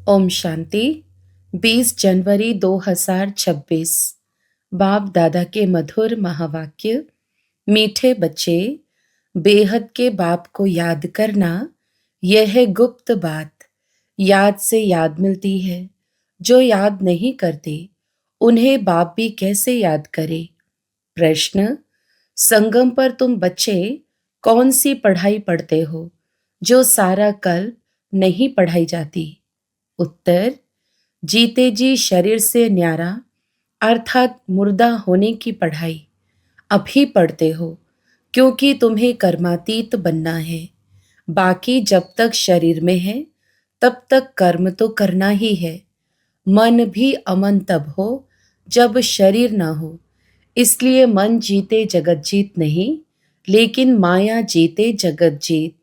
ओम शांति। 20 जनवरी 2026। बाप दादा के मधुर महावाक्य। मीठे बच्चे, बेहद के बाप को याद करना यह है गुप्त बात। याद से याद मिलती है। जो याद नहीं करते उन्हें बाप भी कैसे याद करे। प्रश्न: संगम पर तुम बच्चे कौन सी पढ़ाई पढ़ते हो जो सारा कल नहीं पढ़ाई जाती? उत्तर: जीते जी शरीर से न्यारा अर्थात मुर्दा होने की पढ़ाई अभी पढ़ते हो, क्योंकि तुम्हें कर्मातीत बनना है। बाकी जब तक शरीर में है तब तक कर्म तो करना ही है। मन भी अमन तब हो जब शरीर ना हो, इसलिए मन जीते जगत जीत नहीं, लेकिन माया जीते जगत जीत।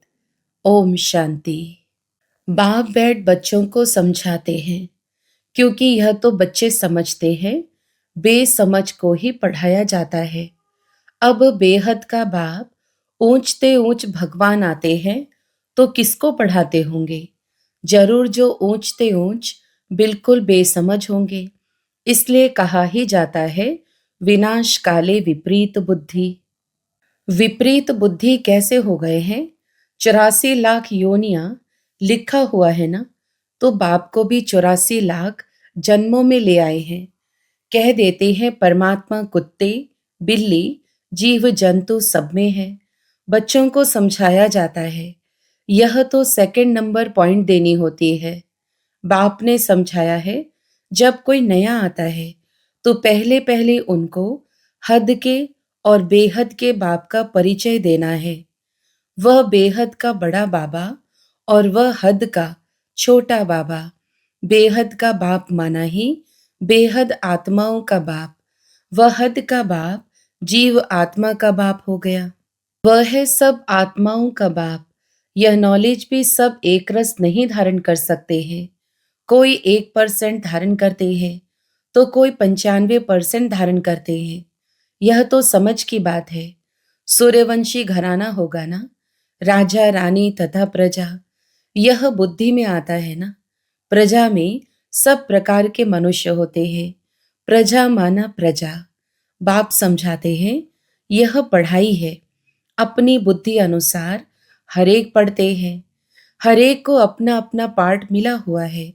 ओम शांति। बाप बैठ बच्चों को समझाते हैं, क्योंकि यह तो बच्चे समझते हैं, बेसमझ को ही पढ़ाया जाता है। अब बेहद का बाप ऊंचते ऊंच भगवान आते हैं तो किसको पढ़ाते होंगे? जरूर जो ऊंचते ऊंच बिल्कुल बेसमझ होंगे। इसलिए कहा ही जाता है, विनाश काले विपरीत बुद्धि। विपरीत बुद्धि कैसे हो गए हैं? 84 लाख योनियां लिखा हुआ है ना, तो बाप को भी 84 लाख जन्मों में ले आए हैं। कह देते हैं परमात्मा कुत्ते, बिल्ली, जीव जंतु सब में है। बच्चों को समझाया जाता है, यह तो सेकंड नंबर पॉइंट देनी होती है। बाप ने समझाया है, जब कोई नया आता है तो पहले पहले उनको हद के और बेहद के बाप का परिचय देना है। वह बेहद का बड़ा बाबा और वह हद का छोटा बाबा। बेहद का बाप माना ही बेहद आत्माओं का बाप। वह हद का बाप जीव आत्मा का बाप हो गया। वह है सब आत्माओं का बाप। यह नॉलेज भी सब एक रस नहीं धारण कर सकते हैं। कोई 1% धारण करते हैं तो कोई 95% धारण करते हैं। यह तो समझ की बात है। सूर्यवंशी घराना होगा ना, राजा रानी तथा प्रजा, यह बुद्धि में आता है ना। प्रजा में सब प्रकार के मनुष्य होते हैं। प्रजा माना प्रजा। बाप समझाते हैं, यह पढ़ाई है। अपनी बुद्धि अनुसार हरेक पढ़ते हैं। हरेक को अपना अपना पाठ मिला हुआ है।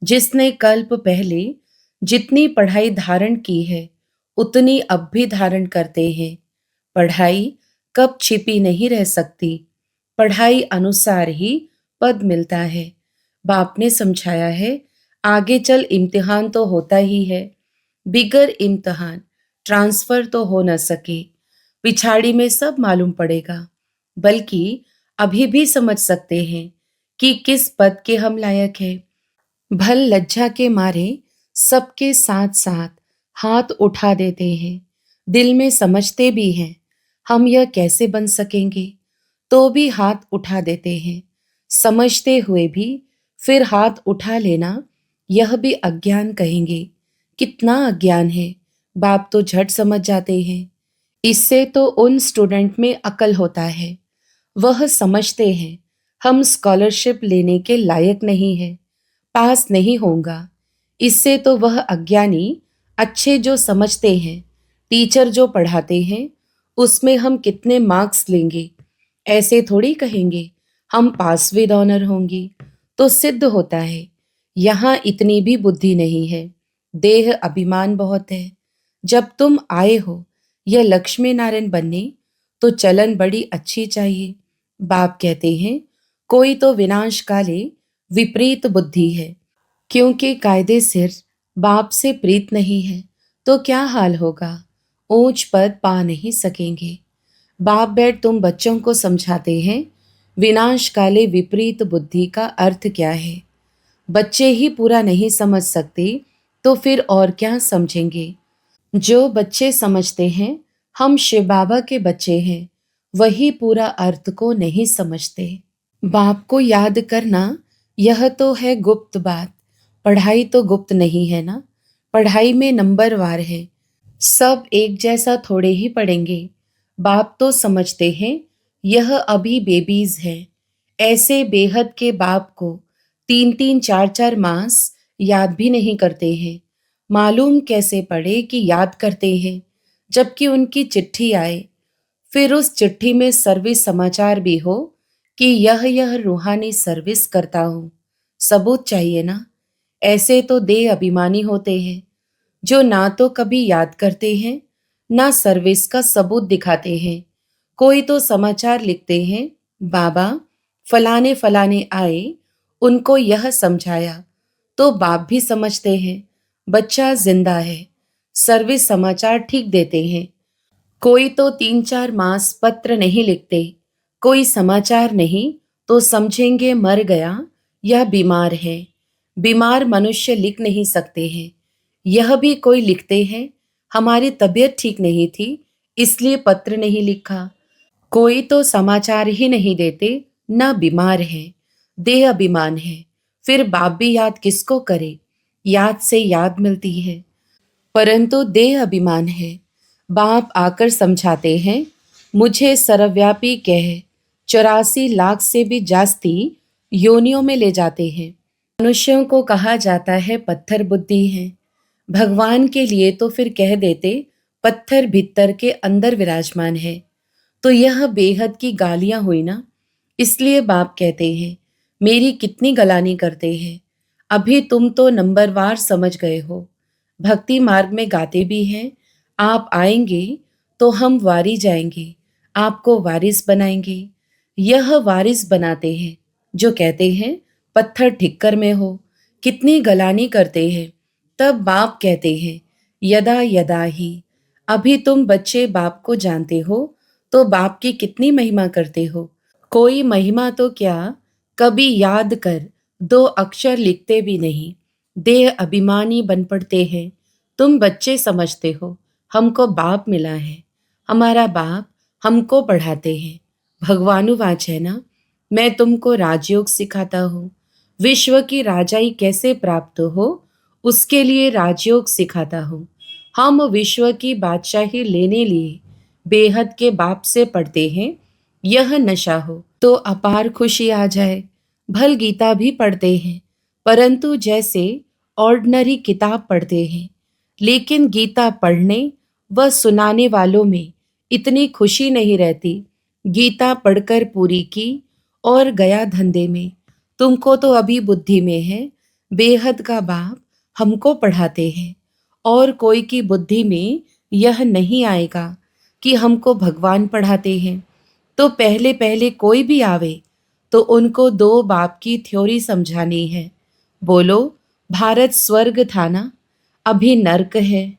जिसने कल्प पहले जितनी पढ़ाई धारण की है उतनी अब भी धारण करते हैं। पढ़ाई कब छिपी नहीं रह सकती। पढ़ाई अनुसार ही पद मिलता है। बाप ने समझाया है, आगे चल इम्तिहान तो होता ही है। बिगर इम्तिहान ट्रांसफर तो हो न सके। पिछाड़ी में सब मालूम पड़ेगा। बल्कि अभी भी समझ सकते हैं कि किस पद के हम लायक हैं। भल लज्जा के मारे सबके साथ साथ हाथ उठा देते हैं। दिल में समझते भी हैं, हम यह कैसे बन सकेंगे, तो भी हाथ उठा देते हैं। समझते हुए भी फिर हाथ उठा लेना, यह भी अज्ञान कहेंगे। कितना अज्ञान है, बाप तो झट समझ जाते हैं। इससे तो उन स्टूडेंट में अकल होता है। वह समझते हैं हम स्कॉलरशिप लेने के लायक नहीं है, पास नहीं होगा। इससे तो वह अज्ञानी अच्छे जो समझते हैं, टीचर जो पढ़ाते हैं उसमें हम कितने मार्क्स लेंगे, ऐसे थोड़ी कहेंगे हम पास विद ऑनर होंगी, तो सिद्ध होता है यहाँ इतनी भी बुद्धि नहीं है। देह अभिमान बहुत है। जब तुम आए हो यह लक्ष्मी नारायण बनने, तो चलन बड़ी अच्छी चाहिए। बाप कहते हैं, कोई तो विनाश काले विपरीत बुद्धि है, क्योंकि कायदे सिर बाप से प्रीत नहीं है तो क्या हाल होगा, ऊंच पद पा नहीं सकेंगे। बाप बैठ तुम बच्चों को समझाते हैं, विनाश काले विपरीत बुद्धि का अर्थ क्या है। बच्चे ही पूरा नहीं समझ सकते तो फिर और क्या समझेंगे। जो बच्चे समझते हैं हम शिव बाबा के बच्चे हैं, वही पूरा अर्थ को नहीं समझते। बाप को याद करना यह तो है गुप्त बात। पढ़ाई तो गुप्त नहीं है ना। पढ़ाई में नंबरवार है। सब एक जैसा थोड़े ही पढ़ेंगे। बाप तो समझते हैं यह अभी बेबीज है। ऐसे बेहद के बाप को 3-3 4-4 मास याद भी नहीं करते हैं। मालूम कैसे पड़े कि याद करते हैं, जबकि उनकी चिट्ठी आए, फिर उस चिट्ठी में सर्विस समाचार भी हो कि यह रूहानी सर्विस करता हूँ। सबूत चाहिए ना। ऐसे तो देह अभिमानी होते हैं, जो ना तो कभी याद करते हैं, ना सर्विस का सबूत दिखाते हैं। कोई तो समाचार लिखते हैं, बाबा फलाने फलाने आए, उनको यह समझाया, तो बाप भी समझते हैं बच्चा जिंदा है। सर्विस समाचार ठीक देते हैं। कोई तो 3-4 मास पत्र नहीं लिखते, कोई समाचार नहीं, तो समझेंगे मर गया या बीमार है। बीमार मनुष्य लिख नहीं सकते हैं। यह भी कोई लिखते हैं, हमारी तबीयत ठीक नहीं थी, इसलिए पत्र नहीं लिखा। कोई तो समाचार ही नहीं देते, ना बीमार है, देह अभिमान है। फिर बाप भी याद किसको करे? याद से याद मिलती है, परंतु देह अभिमान है। बाप आकर समझाते हैं, मुझे सर्वव्यापी कह 84 लाख से भी जास्ती योनियों में ले जाते हैं। मनुष्यों को कहा जाता है पत्थर बुद्धि है। भगवान के लिए तो फिर कह देते पत्थर भीतर के अंदर विराजमान है। तो यह बेहद की गालियां हुई ना। इसलिए बाप कहते हैं, मेरी कितनी गलानी करते हैं। अभी तुम तो नंबरवार समझ गए हो। भक्ति मार्ग में गाते भी हैं, आप आएंगे तो हम वारी जाएंगे, आपको वारिस बनाएंगे। यह वारिस बनाते हैं, जो कहते हैं पत्थर ठिक्कर में हो। कितनी गलानी करते हैं। तब बाप कहते हैं, यदा यदा ही। अभी तुम बच्चे बाप को जानते हो, तो बाप की कितनी महिमा करते हो। कोई महिमा तो क्या, कभी याद कर 2 अक्षर लिखते भी नहीं। देह अभिमानी बन पड़ते हैं। तुम बच्चे समझते हो, हमको बाप मिला है, हमारा बाप हमको पढ़ाते हैं। भगवानुवाच है ना, मैं तुमको राजयोग सिखाता हूँ। विश्व की राजाई कैसे प्राप्त हो, उसके लिए राजयोग सिखाता हूँ। हम विश्व की बादशाही लेने लिए बेहद के बाप से पढ़ते हैं। यह नशा हो तो अपार खुशी आ जाए। भल गीता भी पढ़ते हैं, परंतु जैसे ऑर्डिनरी किताब पढ़ते हैं। लेकिन गीता पढ़ने व सुनाने वालों में इतनी खुशी नहीं रहती। गीता पढ़कर पूरी की और गया धंधे में। तुमको तो अभी बुद्धि में है, बेहद का बाप हमको पढ़ाते हैं। और कोई की बुद्धि में यह नहीं आएगा कि हमको भगवान पढ़ाते हैं। तो पहले पहले कोई भी आवे तो उनको 2 बाप की थ्योरी समझानी है। बोलो, भारत स्वर्ग था ना, अभी नर्क है।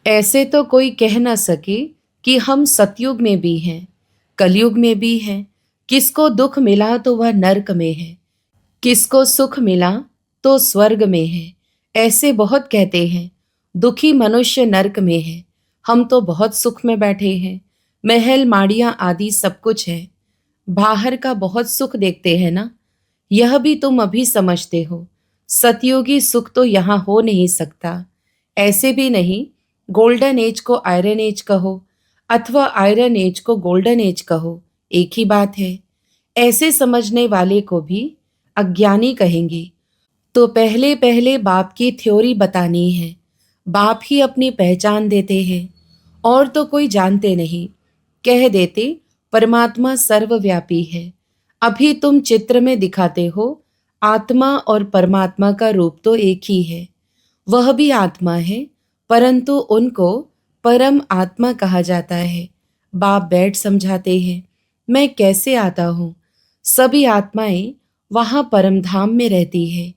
ऐसे तो कोई कह ना सके कि हम सतयुग में भी हैं, कलयुग में भी हैं। किसको दुख मिला तो वह नर्क में है, किसको सुख मिला तो स्वर्ग में है। ऐसे बहुत कहते हैं, दुखी मनुष्य नर्क में है। हम तो बहुत सुख में बैठे हैं, महल माड़ियां आदि सब कुछ है। बाहर का बहुत सुख देखते हैं ना। यह भी तुम अभी समझते हो। सतयुगी सुख तो यहाँ हो नहीं सकता। ऐसे भी नहीं, गोल्डन एज को आयरन एज कहो अथवा आयरन एज को गोल्डन एज कहो, एक ही बात है। ऐसे समझने वाले को भी अज्ञानी कहेंगे। तो पहले पहले बाप की थ्योरी बतानी है। बाप ही अपनी पहचान देते हैं, और तो कोई जानते नहीं। कह देते परमात्मा सर्वव्यापी है। अभी तुम चित्र में दिखाते हो, आत्मा और परमात्मा का रूप तो एक ही है। वह भी आत्मा है, परंतु उनको परम आत्मा कहा जाता है। बाप बैठ समझाते हैं, मैं कैसे आता हूँ। सभी आत्माएं वहां परमधाम में रहती है।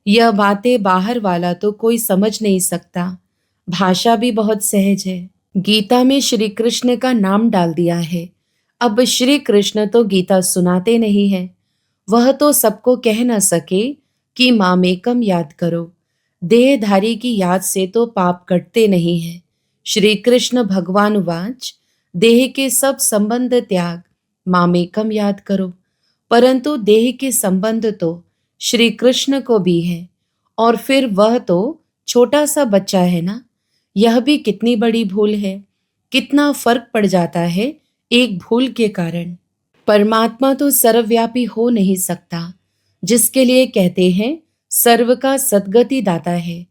यह बातें बाहर वाला तो कोई समझ नहीं सकता। भाषा भी बहुत सहज है। गीता में श्री कृष्ण का नाम डाल दिया है। अब श्री कृष्ण तो गीता सुनाते नहीं है। वह तो सबको कह न सके कि मामेकम याद करो। देहधारी की याद से तो पाप कटते नहीं हैं। श्री कृष्ण भगवान वाच, देह के सब संबंध त्याग, मामेकम याद करो। परंतु देह के संबंध तो श्री कृष्ण को भी है, और फिर वह तो छोटा सा बच्चा है ना। यह भी कितनी बड़ी भूल है। कितना फर्क पड़ जाता है एक भूल के कारण। परमात्मा तो सर्वव्यापी हो नहीं सकता, जिसके लिए कहते हैं सर्व का सद्गति दाता है,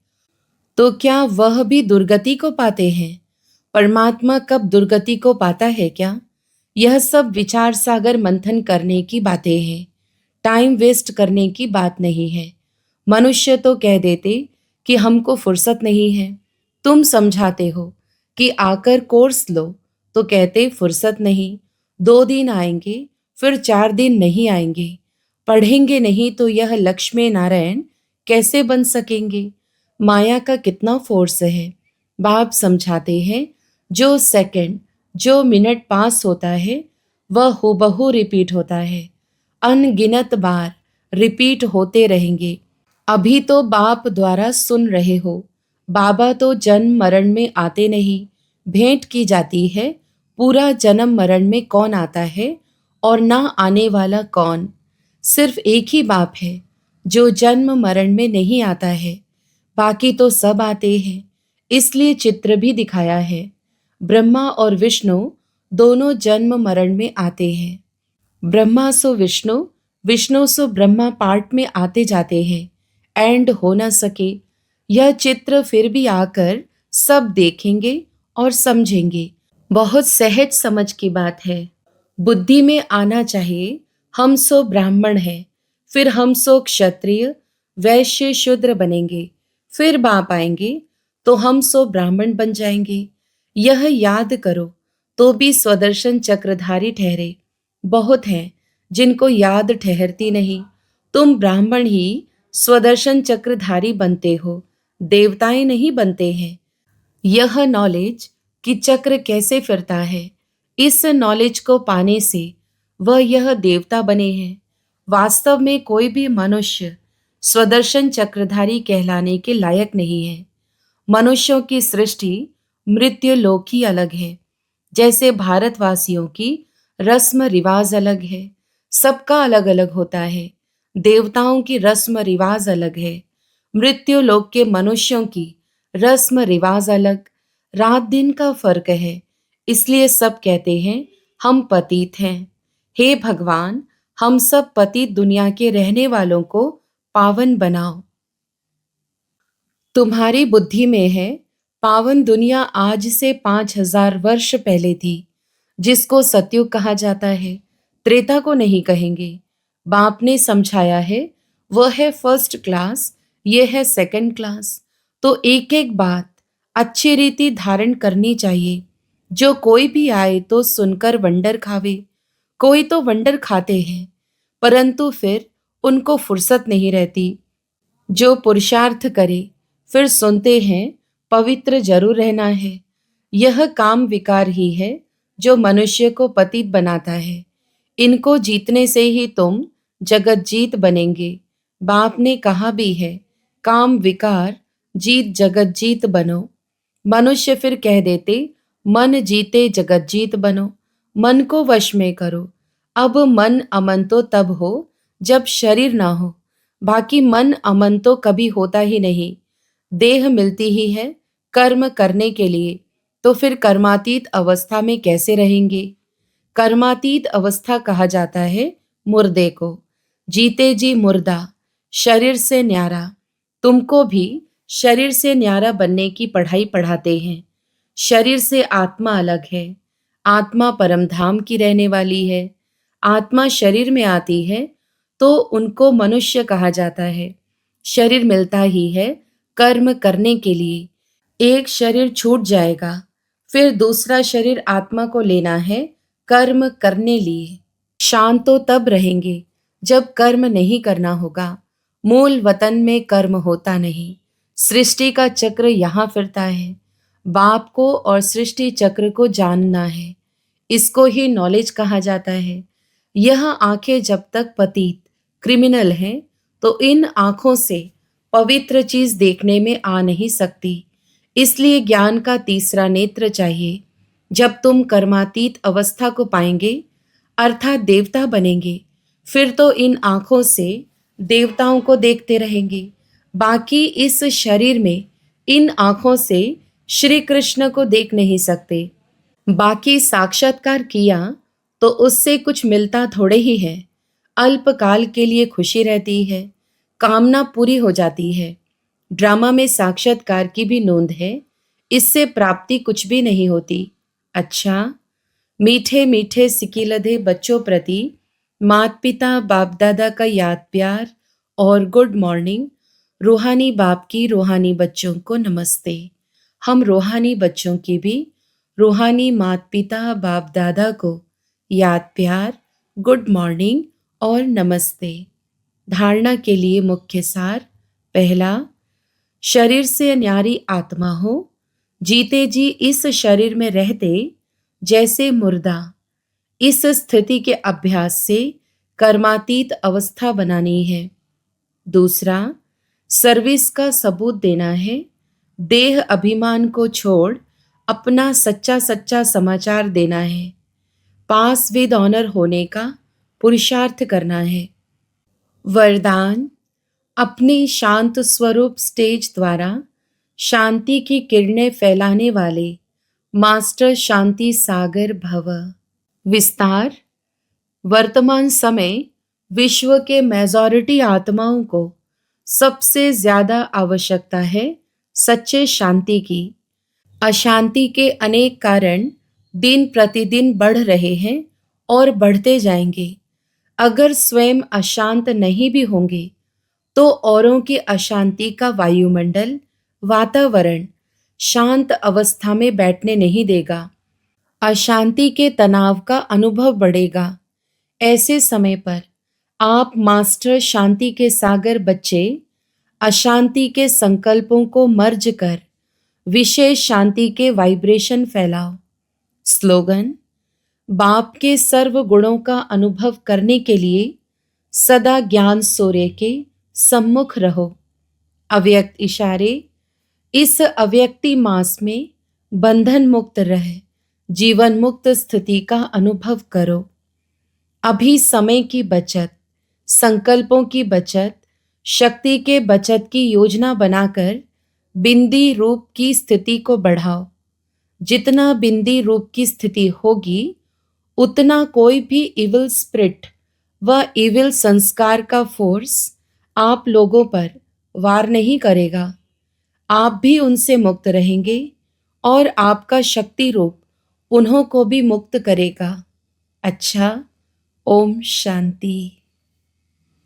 तो क्या वह भी दुर्गति को पाते हैं? परमात्मा कब दुर्गति को पाता है क्या? यह सब विचार सागर मंथन करने की बातें हैं, टाइम वेस्ट करने की बात नहीं है। मनुष्य तो कह देते कि हमको फुर्सत नहीं है। तुम समझाते हो कि आकर कोर्स लो, तो कहते फुर्सत नहीं। 2 दिन आएंगे, फिर 4 दिन नहीं आएंगे। पढ़ेंगे नहीं तो यह लक्ष्मी नारायण कैसे बन सकेंगे? माया का कितना फोर्स है। बाप समझाते हैं, जो सेकंड, जो मिनट पास होता है वह हूबहू रिपीट होता है। अनगिनत बार रिपीट होते रहेंगे। अभी तो बाप द्वारा सुन रहे हो। बाबा तो जन्म मरण में आते नहीं, भेंट की जाती है। पूरा जन्म मरण में कौन आता है और ना आने वाला कौन? सिर्फ एक ही बाप है जो जन्म मरण में नहीं आता है, बाकी तो सब आते हैं। इसलिए चित्र भी दिखाया है। ब्रह्मा और विष्णु दोनों जन्म मरण में आते हैं। ब्रह्मा सो विष्णु, विष्णु सो ब्रह्मा पार्ट में आते जाते हैं। एंड हो न सके। यह चित्र फिर भी आकर सब देखेंगे और समझेंगे। बहुत सहज समझ की बात है। बुद्धि में आना चाहिए, हम सो ब्राह्मण हैं, फिर हम सो क्षत्रिय वैश्य शूद्र बनेंगे, फिर बाप आएंगे तो हम सो ब्राह्मण बन जाएंगे। यह याद करो तो भी स्वदर्शन चक्रधारी ठहरे। बहुत हैं जिनको याद ठहरती नहीं। तुम ब्राह्मण ही स्वदर्शन चक्रधारी बनते हो, देवताएं नहीं बनते हैं। यह नॉलेज कि चक्र कैसे फिरता है, इस नॉलेज को पाने से वह यह देवता बने हैं। वास्तव में कोई भी मनुष्य स्वदर्शन चक्रधारी कहलाने के लायक नहीं है। मनुष्यों की सृष्टि मृत्यु लोक ही अलग है। जैसे भारतवासियों की रस्म रिवाज अलग है, सबका अलग अलग होता है। देवताओं की रस्म रिवाज अलग है, मृत्यु लोक के मनुष्यों की रस्म रिवाज अलग। रात दिन का फर्क है, इसलिए सब कहते हैं हम पतित हैं। हे भगवान, हम सब पतित दुनिया के रहने वालों को पावन बनाओ। तुम्हारी बुद्धि में है, पावन दुनिया आज से 5,000 वर्ष पहले थी, जिसको सतयुग कहा जाता है। त्रेता को नहीं कहेंगे। बाप ने समझाया है, वह है फर्स्ट क्लास, ये है सेकंड क्लास। तो एक एक बात अच्छी रीति धारण करनी चाहिए। जो कोई भी आए तो सुनकर वंडर खावे। कोई तो वंडर खाते हैं, परंतु फिर उनको फुर्सत नहीं रहती। जो पुरुषार्थ करे, फिर सुनते हैं पवित्र जरूर रहना है। यह काम विकार ही है जो मनुष्य को पतित बनाता है। इनको जीतने से ही तुम जगत जीत बनेंगे। बाप ने कहा भी है, काम विकार जीत जगत जीत बनो। मनुष्य फिर कह देते, मन जीते जगत जीत बनो। मन को वश में करो। अब मन अमन तो तब हो जब शरीर ना हो, बाकी मन अमन तो कभी होता ही नहीं। देह मिलती ही है कर्म करने के लिए, तो फिर कर्मातीत अवस्था में कैसे रहेंगे? कर्मातीत अवस्था कहा जाता है मुर्दे को। जीते जी मुर्दा, शरीर से न्यारा। तुमको भी शरीर से न्यारा बनने की पढ़ाई पढ़ाते हैं। शरीर से आत्मा अलग है। आत्मा परमधाम की रहने वाली है। आत्मा शरीर में आती है तो उनको मनुष्य कहा जाता है। शरीर मिलता ही है कर्म करने के लिए। एक शरीर छूट जाएगा, फिर दूसरा शरीर आत्मा को लेना है कर्म करने लिए। शांत तो तब रहेंगे जब कर्म नहीं करना होगा। मूल वतन में कर्म होता नहीं। सृष्टि का चक्र यहाँ फिरता है। बाप को और सृष्टि चक्र को जानना है। इसको ही नॉलेज कहा जाता है। यह आंखें जब तक पतित क्रिमिनल हैं, तो इन आंखों से पवित्र चीज देखने में आ नहीं सकती। इसलिए ज्ञान का तीसरा नेत्र चाहिए। जब तुम कर्मातीत अवस्था को पाएंगे, अर्थात देवता बनेंगे, फिर तो इन आंखों से देवताओं को देखते रहेंगे। बाकी इस शरीर में इन आंखों से श्री कृष्ण को देख नहीं सकते। बाकी साक्षात्कार किया तो उससे कुछ मिलता थोड़े ही है। अल्पकाल के लिए खुशी रहती है, कामना पूरी हो जाती है। ड्रामा में साक्षात्कार की भी नोंद है, इससे प्राप्ति कुछ भी नहीं होती। अच्छा, मीठे मीठे सिकिलधे बच्चों प्रति माता पिता बाप दादा का याद प्यार और गुड मॉर्निंग। रूहानी बाप की रूहानी बच्चों को नमस्ते। हम रूहानी बच्चों की भी रूहानी माता पिता बाप दादा को याद प्यार, गुड मॉर्निंग और नमस्ते। धारणा के लिए मुख्य सार। पहला, शरीर से न्यारी आत्मा हो, जीते जी इस शरीर में रहते जैसे मुर्दा। इस स्थिति के अभ्यास से कर्मातीत अवस्था बनानी है। दूसरा, सर्विस का सबूत देना है। देह अभिमान को छोड़ अपना सच्चा सच्चा समाचार देना है। पास विद ऑनर होने का पुरुषार्थ करना है। वरदान, अपने शांत स्वरूप स्टेज द्वारा शांति की किरणें फैलाने वाले मास्टर शांति सागर भव। विस्तार, वर्तमान समय विश्व के मेजॉरिटी आत्माओं को सबसे ज्यादा आवश्यकता है सच्चे शांति की। अशांति के अनेक कारण दिन प्रतिदिन बढ़ रहे हैं और बढ़ते जाएंगे। अगर स्वयं अशांत नहीं भी होंगे तो औरों की अशांति का वायुमंडल, वातावरण शांत अवस्था में बैठने नहीं देगा। अशांति के तनाव का अनुभव बढ़ेगा। ऐसे समय पर आप मास्टर शांति के सागर बच्चे अशांति के संकल्पों को मर्ज कर विशेष शांति के वाइब्रेशन फैलाओ। स्लोगन, बाप के सर्व गुणों का अनुभव करने के लिए सदा ज्ञान सूर्य के सम्मुख रहो। अव्यक्त इशारे, इस अव्यक्ति मास में बंधन मुक्त रह जीवन मुक्त स्थिति का अनुभव करो। अभी समय की बचत, संकल्पों की बचत, शक्ति के बचत की योजना बनाकर बिंदी रूप की स्थिति को बढ़ाओ। जितना बिंदी रूप की स्थिति होगी उतना कोई भी इविल स्पिरिट व इविल संस्कार का फोर्स आप लोगों पर वार नहीं करेगा। आप भी उनसे मुक्त रहेंगे और आपका शक्ति रूप उन्हों को भी मुक्त करेगा। अच्छा, ओम शांति।